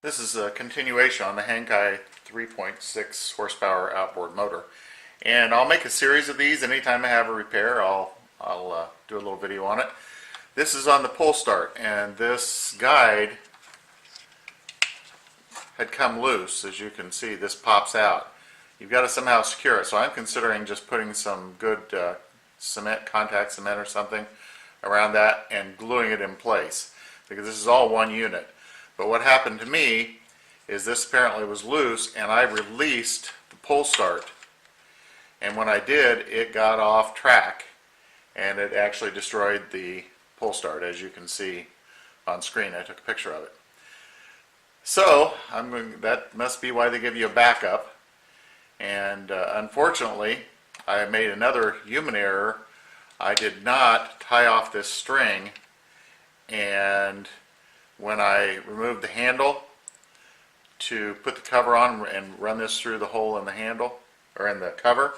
This is a continuation on the Hangkai 3.6 horsepower outboard motor. And I'll make a series of these. Anytime I have a repair, I'll do a little video on it. This is on the pull start, and this guide had come loose. As you can see, this pops out. You've got to somehow secure it, so I'm considering just putting some good cement, contact cement or something around that and gluing it in place, because this is all one unit. But what happened to me is this apparently was loose, and I released the pull start, and when I did, it got off track and it actually destroyed the pull start, as you can see on screen. I took a picture of it. So that must be why they give you a backup. And unfortunately, I made another human error. I did not tie off this string, and when I removed the handle to put the cover on and run this through the hole in the handle, or in the cover,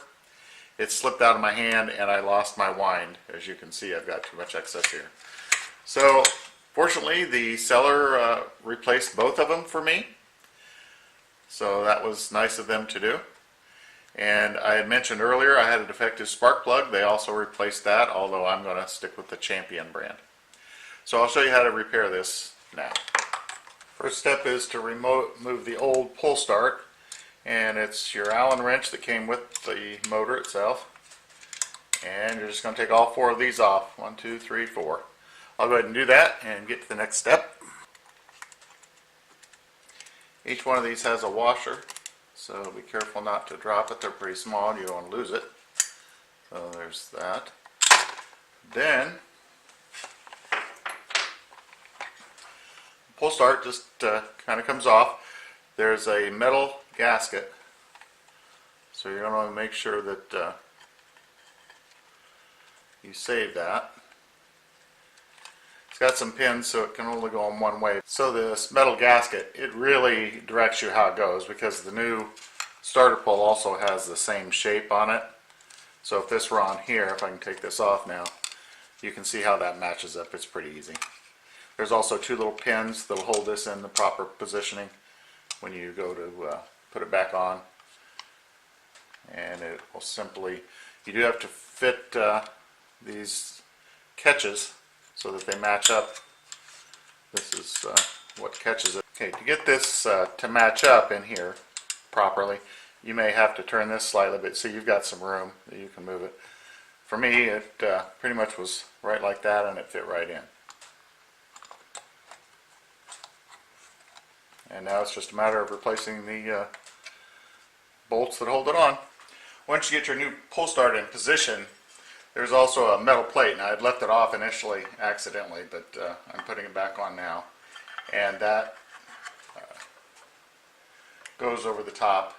it slipped out of my hand and I lost my wind. As you can see, I've got too much excess here. So fortunately, the seller replaced both of them for me, so that was nice of them to do. And I had mentioned earlier I had a defective spark plug. They also replaced that, although I'm going to stick with the Champion brand. So I'll show you how to repair this now. First step is to remove the old pull start, and it's your Allen wrench that came with the motor itself. And you're just going to take all four of these off. 1, 2, 3, 4. I'll go ahead and do that and get to the next step. Each one of these has a washer, so be careful not to drop it. They're pretty small and you don't want to lose it. So there's that. Then pull start just kind of comes off. There's a metal gasket, so you're going to want to make sure that you save that. It's got some pins, so it can only go in one way. So this metal gasket, it really directs you how it goes, because the new starter pull also has the same shape on it. So if this were on here, if I can take this off now, you can see how that matches up. It's pretty easy. There's also two little pins that will hold this in the proper positioning when you go to put it back on. And it will simply, you do have to fit these catches so that they match up. This is what catches it. Okay, to get this to match up in here properly, you may have to turn this slightly, but see, you've got some room that you can move it. For me, it pretty much was right like that, and it fit right in. And now it's just a matter of replacing the bolts that hold it on. Once you get your new pull start in position, there's also a metal plate. Now, I'd left it off initially accidentally, but I'm putting it back on now. And that goes over the top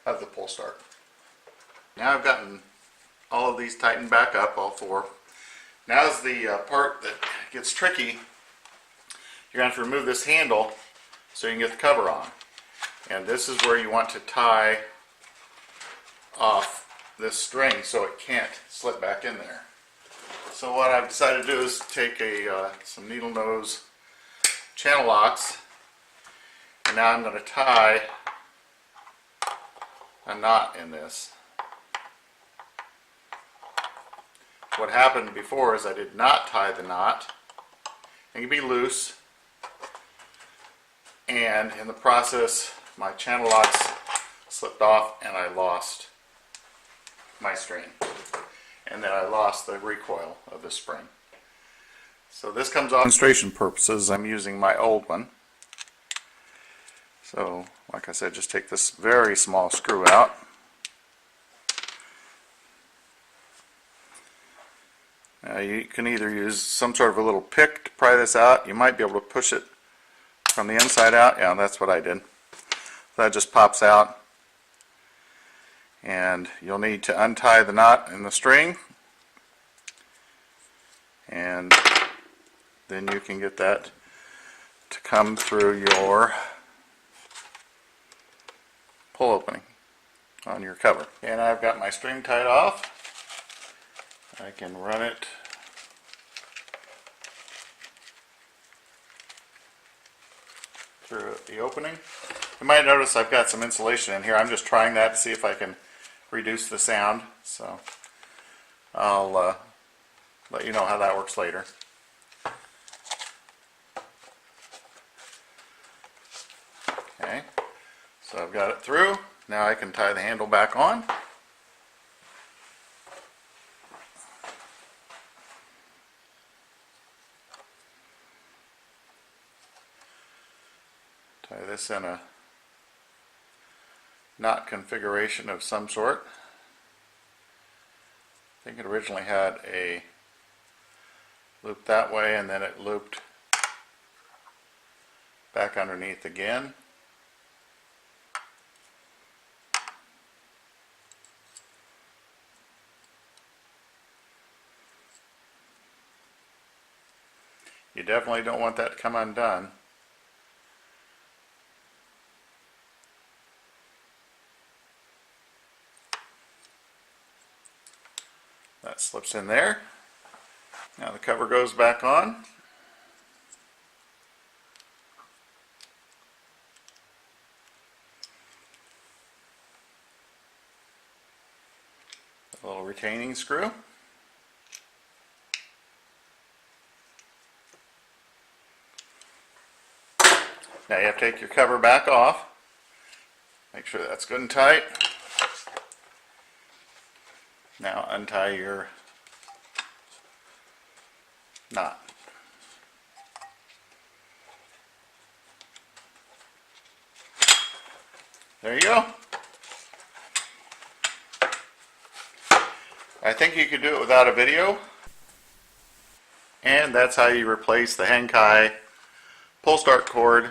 of the pull start. Now I've gotten all of these tightened back up, all four. Now's the part that gets tricky. You're going to have to remove this handle so you can get the cover on. And this is where you want to tie off this string so it can't slip back in there. So what I've decided to do is take some needle nose channel locks, and now I'm going to tie a knot in this. What happened before is I did not tie the knot. It can be loose, and in the process my channel locks slipped off and I lost my string, and then I lost the recoil of the spring. So this comes off. For demonstration purposes, I'm using my old one. So like I said, just take this very small screw out. Now you can either use some sort of a little pick to pry this out. You might be able to push it from the inside out. Yeah, that's what I did. That just pops out. And you'll need to untie the knot in the string, and then you can get that to come through your pull opening on your cover. And I've got my string tied off. I can run it through the opening. You might notice I've got some insulation in here. I'm just trying that to see if I can reduce the sound. So I'll let you know how that works later. Okay, so I've got it through. Now I can tie the handle back on. Tie this in a knot configuration of some sort. I think it originally had a loop that way and then it looped back underneath again. You definitely don't want that to come undone. That slips in there. Now the cover goes back on. A little retaining screw. Now you have to take your cover back off. Make sure that's good and tight. Now untie your knot. There you go. I think you could do it without a video. And that's how you replace the Hangkai pull start cord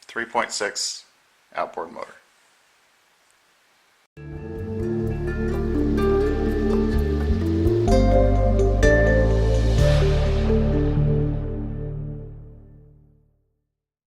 3.6 outboard motor.